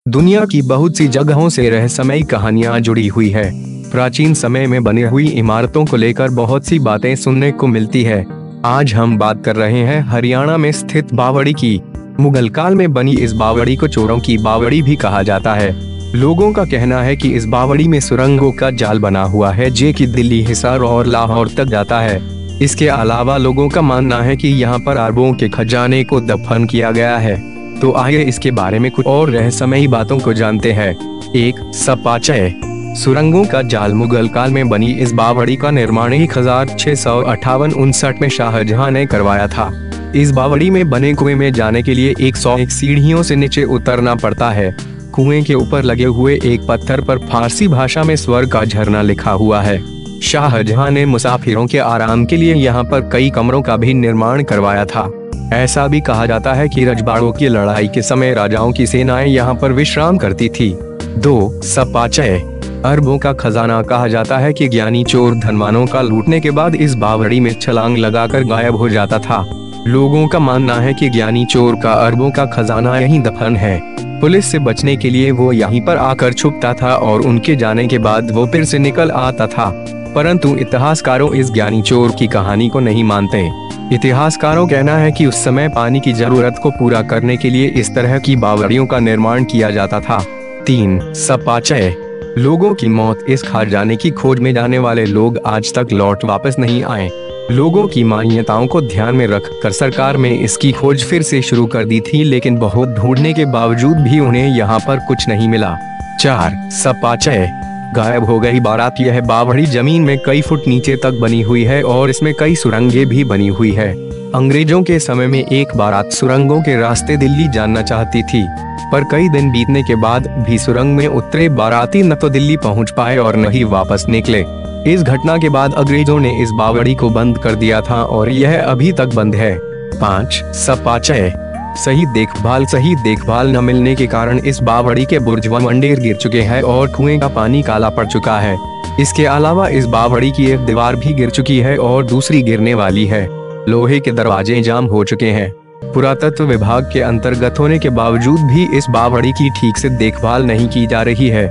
दुनिया की बहुत सी जगहों से रहस्यमयी कहानियां जुड़ी हुई है। प्राचीन समय में बनी हुई इमारतों को लेकर बहुत सी बातें सुनने को मिलती है। आज हम बात कर रहे हैं हरियाणा में स्थित बावड़ी की। मुगल काल में बनी इस बावड़ी को चोरों की बावड़ी भी कहा जाता है। लोगों का कहना है कि इस बावड़ी में सुरंगों का जाल बना हुआ है जो कि दिल्ली, हिसार और लाहौर तक जाता है। इसके अलावा लोगों का मानना है कि यहाँ पर अरबों के खजाने को दफन किया गया है। तो आइए इसके बारे में कुछ और रहस्यमयी बातों को जानते हैं। 1. सपाचय सुरंगों का जाल। मुगल काल में बनी इस बावड़ी का निर्माण 1658-59 में शाहजहां ने करवाया था। इस बावड़ी में बने कुएं में जाने के लिए 101 सीढ़ियों से नीचे उतरना पड़ता है। कुएं के ऊपर लगे हुए एक पत्थर पर फारसी भाषा में स्वर्ग का झरना लिखा हुआ है। शाहजहां ने मुसाफिरों के आराम के लिए यहाँ पर कई कमरों का भी निर्माण करवाया था। ऐसा भी कहा जाता है कि रजवाड़ों की लड़ाई के समय राजाओं की सेनाएं यहाँ पर विश्राम करती थी। 2. सपाचय अरबों का खजाना। कहा जाता है कि ज्ञानी चोर धनवानों का लूटने के बाद इस बावड़ी में छलांग लगाकर गायब हो जाता था। लोगों का मानना है कि ज्ञानी चोर का अरबों का खजाना यहीं दफन है। पुलिस से बचने के लिए वो यहीं पर आकर छुपता था और उनके जाने के बाद वो फिर से निकल आता था। परंतु इतिहासकारों इस ज्ञानी चोर की कहानी को नहीं मानते। इतिहासकारों कहना है कि उस समय पानी की जरूरत को पूरा करने के लिए इस तरह की बावड़ियों का निर्माण किया जाता था। 3. सपाचय लोगों की मौत। इस खजाने की खोज में जाने वाले लोग आज तक लौट वापस नहीं आए। लोगों की मान्यताओं को ध्यान में रखकर सरकार में इसकी खोज फिर से शुरू कर दी थी, लेकिन बहुत ढूंढने के बावजूद भी उन्हें यहाँ पर कुछ नहीं मिला। 4. सपाचय गायब हो गई बारात। यह बावड़ी जमीन में कई फुट नीचे तक बनी हुई है और इसमें कई सुरंगें भी बनी हुई है। अंग्रेजों के समय में एक बारात सुरंगों के रास्ते दिल्ली जाना चाहती थी, पर कई दिन बीतने के बाद भी सुरंग में उतरे बाराती न तो दिल्ली पहुंच पाए और न ही वापस निकले। इस घटना के बाद अंग्रेजों ने इस बावड़ी को बंद कर दिया था और यह अभी तक बंद है। 5. सपाचय सही देखभाल न मिलने के कारण इस बावड़ी के बुर्ज व मंदिर गिर चुके हैं और कुएं का पानी काला पड़ चुका है। इसके अलावा इस बावड़ी की एक दीवार भी गिर चुकी है और दूसरी गिरने वाली है। लोहे के दरवाजे जाम हो चुके हैं। पुरातत्व विभाग के अंतर्गत होने के बावजूद भी इस बावड़ी की ठीक से देखभाल नहीं की जा रही है।